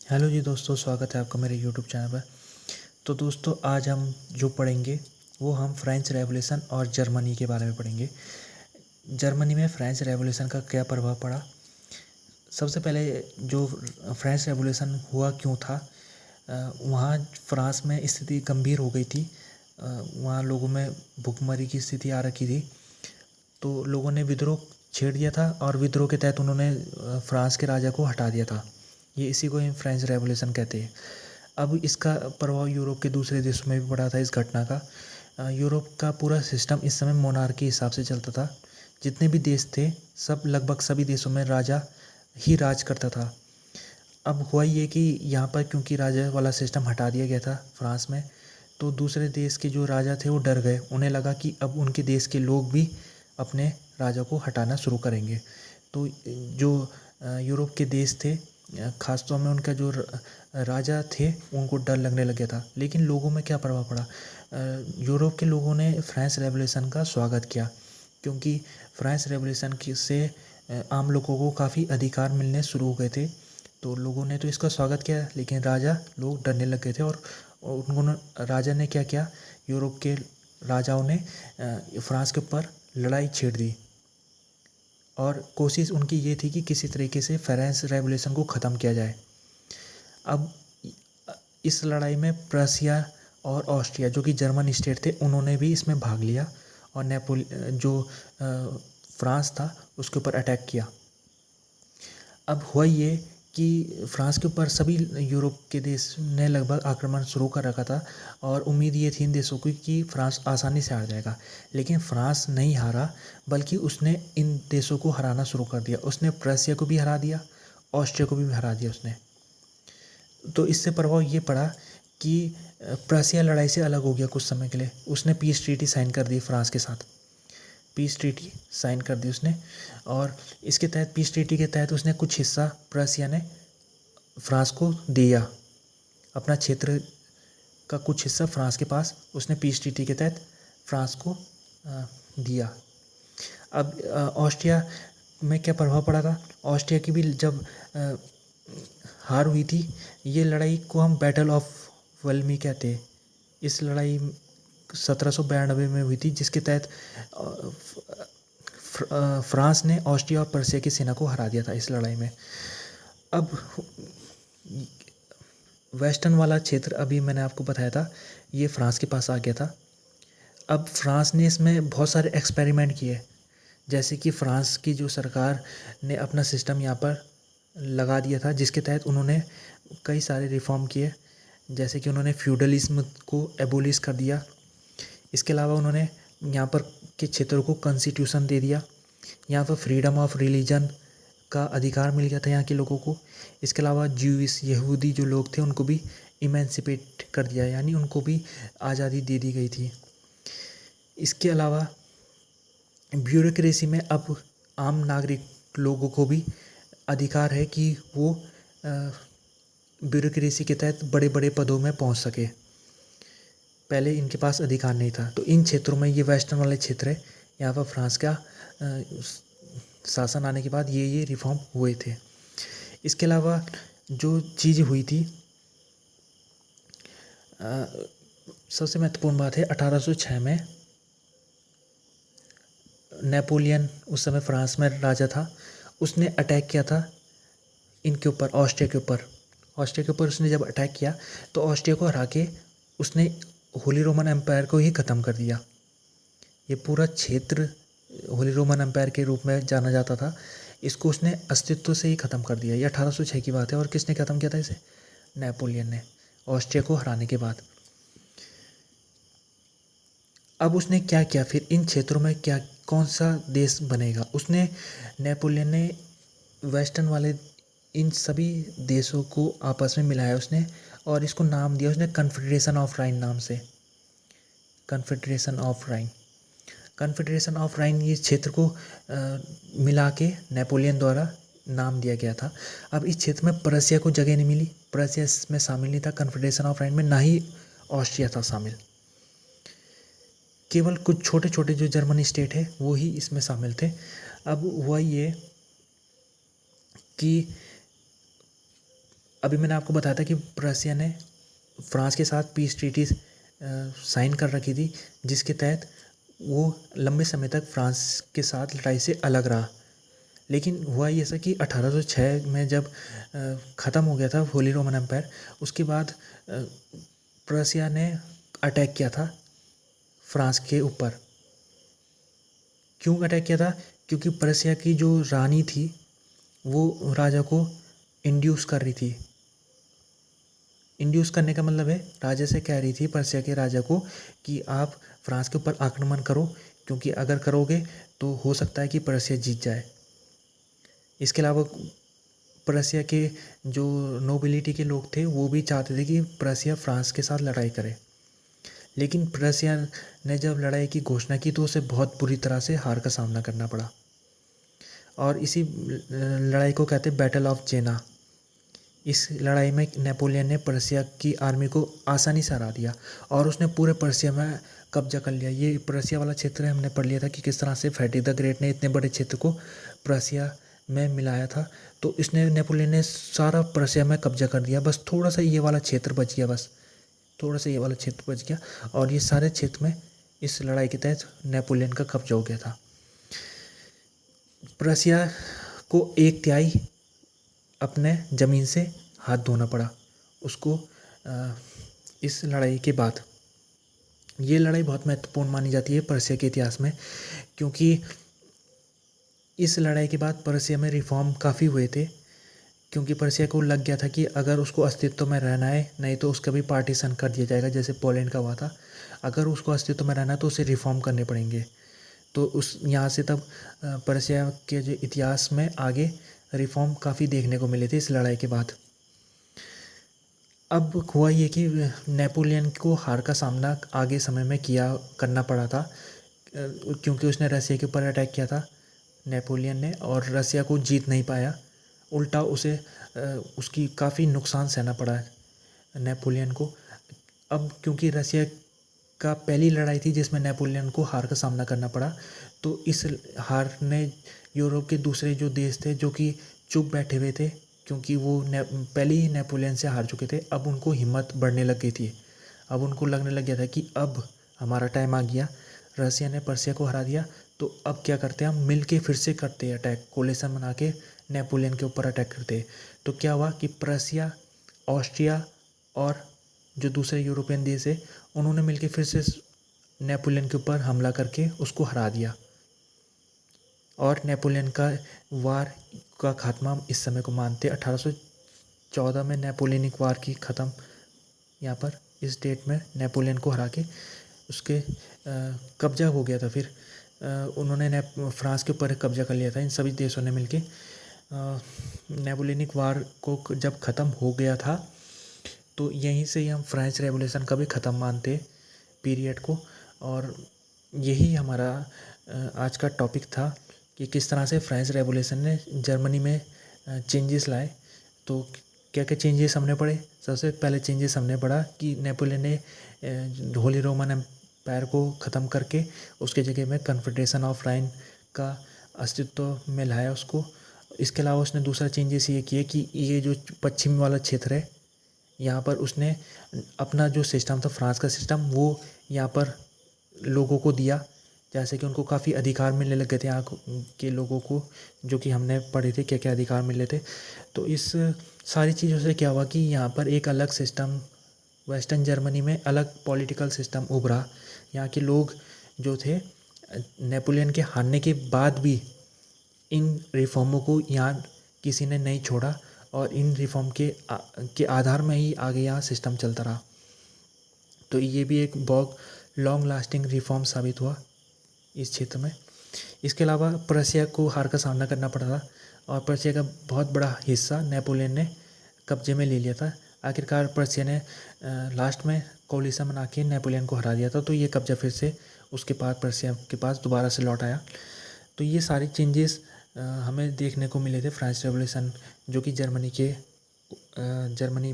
Hello जी दोस्तों, स्वागत है आपका मेरे यूट्यूब चैनल पर। तो दोस्तों, आज हम जो पढ़ेंगे वो हम फ्रेंच रेवोल्यूशन और जर्मनी के बारे में पढ़ेंगे। जर्मनी में फ्रेंच रेवोल्यूशन का क्या प्रभाव पड़ा। सबसे पहले जो फ्रेंच रेवोल्यूशन हुआ क्यों था, वहाँ फ्रांस में स्थिति गंभीर हो गई थी। वहाँ लोगों में भुखमरी की स्थिति आ रखी थी। तो लोगों ने विद्रोह छेड़ दिया था और विद्रोह के तहत उन्होंने फ्रांस के राजा को हटा दिया था। ये इसी को ही फ्रेंच रेवोल्यूशन कहते हैं। अब इसका प्रभाव यूरोप के दूसरे देशों में भी पड़ा था इस घटना का। यूरोप का पूरा सिस्टम इस समय मोनार्की के हिसाब से चलता था। जितने भी देश थे, सब लगभग सभी देशों में राजा ही राज करता था। अब हुआ ये कि यहाँ पर क्योंकि राजा वाला सिस्टम हटा दिया गया था फ्रांस में, तो दूसरे देश के जो राजा थे वो डर गए। उन्हें लगा कि अब उनके देश के लोग भी अपने राजा को हटाना शुरू करेंगे। तो जो यूरोप के देश थे, खास तौर में उनका जो राजा थे, उनको डर लगने लग गया था। लेकिन लोगों में क्या प्रभाव पड़ा। यूरोप के लोगों ने फ्रेंच रेवोल्यूशन का स्वागत किया, क्योंकि फ्रेंच रेवोल्यूशन से आम लोगों को काफ़ी अधिकार मिलने शुरू हो गए थे। तो लोगों ने तो इसका स्वागत किया, लेकिन राजा लोग डरने लग गए थे। और उन्होंने राजा ने क्या किया, यूरोप के राजाओं ने फ्रांस के ऊपर लड़ाई छेड़ दी। और कोशिश उनकी ये थी कि किसी तरीके से फ्रेंच रेवोल्यूशन को ख़त्म किया जाए। अब इस लड़ाई में प्रशिया और ऑस्ट्रिया, जो कि जर्मन स्टेट थे, उन्होंने भी इसमें भाग लिया और फ्रांस था उसके ऊपर अटैक किया। अब हुआ ये कि फ्रांस के ऊपर सभी यूरोप के देश ने लगभग आक्रमण शुरू कर रखा था और उम्मीद ये थी इन देशों की कि फ्रांस आसानी से हार जाएगा। लेकिन फ्रांस नहीं हारा, बल्कि उसने इन देशों को हराना शुरू कर दिया। उसने प्रशिया को भी हरा दिया, ऑस्ट्रिया को भी हरा दिया उसने। तो इससे प्रभाव ये पड़ा कि प्रशिया लड़ाई से अलग हो गया कुछ समय के लिए। उसने पीस ट्रीटी साइन कर दी फ्रांस के साथ। पीस ट्रीटी साइन कर दी उसने, और इसके तहत पीस ट्रीटी के तहत उसने कुछ हिस्सा प्रशिया ने फ्रांस को दिया। अपना क्षेत्र का कुछ हिस्सा फ्रांस के पास उसने पीस ट्रीटी के तहत फ्रांस को दिया। अब ऑस्ट्रिया में क्या प्रभाव पड़ा था। ऑस्ट्रिया की भी जब हार हुई थी, ये लड़ाई को हम बैटल ऑफ वल्मी कहते हैं। इस लड़ाई 1792 में हुई थी, जिसके तहत फ्रांस ने ऑस्ट्रिया और पर्शिया की सेना को हरा दिया था इस लड़ाई में। अब वेस्टर्न वाला क्षेत्र अभी मैंने आपको बताया था, ये फ्रांस के पास आ गया था। अब फ्रांस ने इसमें बहुत सारे एक्सपेरिमेंट किए, जैसे कि फ्रांस की जो सरकार ने अपना सिस्टम यहाँ पर लगा दिया था, जिसके तहत उन्होंने कई सारे रिफॉर्म किए। जैसे कि उन्होंने फ्यूडलिज्म को एबोलिश कर दिया। इसके अलावा उन्होंने यहाँ पर के क्षेत्रों को कॉन्स्टिट्यूशन दे दिया। यहाँ पर फ्रीडम ऑफ रिलीजन का अधिकार मिल गया था यहाँ के लोगों को। इसके अलावा ज्यूइश यहूदी जो लोग थे उनको भी इमेंसिपेट कर दिया, यानी उनको भी आज़ादी दे दी गई थी। इसके अलावा ब्यूरोक्रेसी में अब आम नागरिक लोगों को भी अधिकार है कि वो ब्यूरोक्रेसी के तहत बड़े बड़े पदों में पहुंच सके। पहले इनके पास अधिकार नहीं था। तो इन क्षेत्रों में, ये वेस्टर्न वाले क्षेत्र है, यहाँ पर फ्रांस का शासन आने के बाद ये रिफॉर्म हुए थे। इसके अलावा जो चीज़ हुई थी, सबसे महत्वपूर्ण बात है 1806 में नेपोलियन, उस समय फ्रांस में राजा था, उसने अटैक किया था इनके ऊपर, ऑस्ट्रिया के ऊपर। ऑस्ट्रिया के ऊपर उसने जब अटैक किया तो ऑस्ट्रिया को हरा के उसने होली रोमन एम्पायर को ही ख़त्म कर दिया। ये पूरा क्षेत्र होली रोमन एम्पायर के रूप में जाना जाता था, इसको उसने अस्तित्व से ही ख़त्म कर दिया। ये 1806 की बात है। और किसने ख़त्म किया था इसे? नेपोलियन ने, ऑस्ट्रिया को हराने के बाद। अब उसने क्या किया फिर इन क्षेत्रों में, क्या कौन सा देश बनेगा? उसने, नेपोलियन ने वेस्टर्न वाले इन सभी देशों को आपस में मिलाया उसने, और इसको नाम दिया उसने कन्फेडरेशन ऑफ राइन नाम से। Confederation of Rhine, Confederation of Rhine, ये क्षेत्र को मिला के नेपोलियन द्वारा नाम दिया गया था। अब इस क्षेत्र में प्रशिया को जगह नहीं मिली, प्रशिया इसमें शामिल नहीं था कन्फेडरेशन ऑफ राइन में, ना ही ऑस्ट्रिया था शामिल। केवल कुछ छोटे छोटे जो जर्मन स्टेट है वो ही इसमें शामिल थे। अब हुआ ये कि अभी मैंने आपको बताया था कि प्रशिया ने फ्रांस के साथ पीस ट्रीटी साइन कर रखी थी, जिसके तहत वो लंबे समय तक फ्रांस के साथ लड़ाई से अलग रहा। लेकिन हुआ ये ऐसा कि 1806 में जब ख़त्म हो गया था होली रोमन एम्पायर, उसके बाद प्रशिया ने अटैक किया था फ्रांस के ऊपर। क्यों अटैक किया था? क्योंकि प्रशिया की जो रानी थी वो राजा को इंड्यूस कर रही थी। इंड्यूस करने का मतलब है, राजा से कह रही थी पर्शिया के राजा को कि आप फ्रांस के ऊपर आक्रमण करो, क्योंकि अगर करोगे तो हो सकता है कि पर्शिया जीत जाए। इसके अलावा पर्शिया के जो नोबिलिटी के लोग थे वो भी चाहते थे कि पर्शिया फ्रांस के साथ लड़ाई करे। लेकिन पर्शिया ने जब लड़ाई की घोषणा की तो उसे बहुत बुरी तरह से हार का सामना करना पड़ा, और इसी लड़ाई को कहते हैं बैटल ऑफ जेना। इस लड़ाई में नेपोलियन ने पर्शिया की आर्मी को आसानी से हरा दिया और उसने पूरे पर्शिया में कब्जा कर लिया। ये पर्शिया वाला क्षेत्र हमने पढ़ लिया था कि किस तरह से फ्रेडरिक द ग्रेट ने इतने बड़े क्षेत्र को पर्शिया में मिलाया था। तो इसने नेपोलियन ने सारा पर्शिया में कब्जा कर दिया, बस थोड़ा सा ये वाला क्षेत्र बच गया, बस थोड़ा सा ये वाला क्षेत्र बच गया, और ये सारे क्षेत्र में इस लड़ाई के तहत नेपोलियन का कब्जा हो गया था। पर्शिया को 1/3 अपने ज़मीन से हाथ धोना पड़ा उसको इस लड़ाई के बाद। ये लड़ाई बहुत महत्वपूर्ण मानी जाती है पर्शिया के इतिहास में, क्योंकि इस लड़ाई के बाद पर्शिया में रिफॉर्म काफ़ी हुए थे। क्योंकि पर्शिया को लग गया था कि अगर उसको अस्तित्व में रहना है, नहीं तो उसका भी पार्टीशन कर दिया जाएगा, जैसे पोलैंड का हुआ था। अगर उसको अस्तित्व में रहना है तो उसे रिफॉर्म करने पड़ेंगे। तो उस यहाँ से तब पर्शिया के जो इतिहास में आगे रिफॉर्म काफ़ी देखने को मिले थे इस लड़ाई के बाद। अब हुआ ये कि नेपोलियन को हार का सामना आगे समय में करना पड़ा था, क्योंकि उसने रसिया के ऊपर अटैक किया था नेपोलियन ने, और रसिया को जीत नहीं पाया। उल्टा उसे उसकी काफ़ी नुकसान सहना पड़ा नेपोलियन को। अब क्योंकि रसिया का पहली लड़ाई थी जिसमें नेपोलियन को हार का सामना करना पड़ा, तो इस हार ने यूरोप के दूसरे जो देश थे जो कि चुप बैठे हुए थे, क्योंकि वो पहले ही नेपोलियन से हार चुके थे, अब उनको हिम्मत बढ़ने लग गई थी। अब उनको लगने लग गया था कि अब हमारा टाइम आ गया, रसिया ने पर्शिया को हरा दिया, तो अब क्या करते हैं, हम मिल के फिर से करते हैं अटैक, कोलेशन बना के नेपोलियन के ऊपर अटैक करते हैं। तो क्या हुआ कि पर्शिया, ऑस्ट्रिया और जो दूसरे यूरोपियन देश है उन्होंने मिलकर फिर से नेपोलियन के ऊपर हमला करके उसको हरा दिया, और नेपोलियन का वार का खात्मा इस समय को मानते 1814 में नेपोलियनिक वार की ख़त्म। यहाँ पर इस डेट में नेपोलियन को हरा के उसके कब्जा हो गया था। फिर उन्होंने फ्रांस के ऊपर कब्जा कर लिया था। इन सभी देशों ने मिलके नेपोलियनिक वार को जब ख़त्म हो गया था, तो यहीं से ही हम फ्रेंच रेवोल्यूशन का भी ख़त्म मानते पीरियड को। और यही हमारा आज का टॉपिक था कि किस तरह से फ्रेंच रेवोल्यूशन ने जर्मनी में चेंजेस लाए। तो क्या क्या चेंजेस हमने पढ़े? सबसे पहले चेंजेस हमने पढ़ा कि नेपोलियन ने होली रोमन एम्पायर को ख़त्म करके उसके जगह में कन्फेडरेशन ऑफ राइन का अस्तित्व में लाया उसको। इसके अलावा उसने दूसरा चेंजेस ये किए कि ये जो पश्चिमी वाला क्षेत्र है यहाँ पर उसने अपना जो सिस्टम था फ्रांस का सिस्टम, वो यहाँ पर लोगों को दिया, जैसे कि उनको काफ़ी अधिकार मिलने लग गए थे यहाँ के लोगों को, जो कि हमने पढ़े थे क्या क्या अधिकार मिले थे। तो इस सारी चीज़ों से क्या हुआ कि यहाँ पर एक अलग सिस्टम, वेस्टर्न जर्मनी में अलग पॉलिटिकल सिस्टम उभरा। यहाँ के लोग जो थे नेपोलियन के हारने के बाद भी इन रिफॉर्मों को यहाँ किसी ने नहीं छोड़ा, और इन रिफॉर्म के आधार में ही आगे यहाँ सिस्टम चलता रहा। तो ये भी एक बहुत लॉन्ग लास्टिंग रिफॉर्म साबित हुआ इस क्षेत्र में। इसके अलावा पर्शिया को हार का सामना करना पड़ा था, और पर्शिया का बहुत बड़ा हिस्सा नेपोलियन ने कब्जे में ले लिया था। आखिरकार पर्शिया ने लास्ट में कोलिशन बना के नेपोलियन को हरा दिया था, तो ये कब्जा फिर से उसके पास पर्शिया के पास दोबारा से लौट आया। तो ये सारे चेंजेस हमें देखने को मिले थे फ्रेंच रेवोल्यूशन, जो कि जर्मनी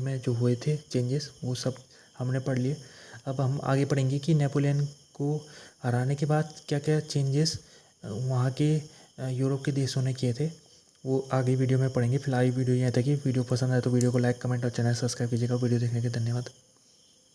में जो हुए थे चेंजेस, वो सब हमने पढ़ लिए। अब हम आगे पढ़ेंगे कि नेपोलियन को हराने के बाद क्या क्या चेंजेस वहाँ के यूरोप के देशों ने किए थे, वो आगे वीडियो में पढ़ेंगे। फिलहाल वीडियो यहाँ तक ही। वीडियो पसंद आए तो वीडियो को लाइक कमेंट और चैनल सब्सक्राइब कीजिएगा। वीडियो देखने के लिए धन्यवाद।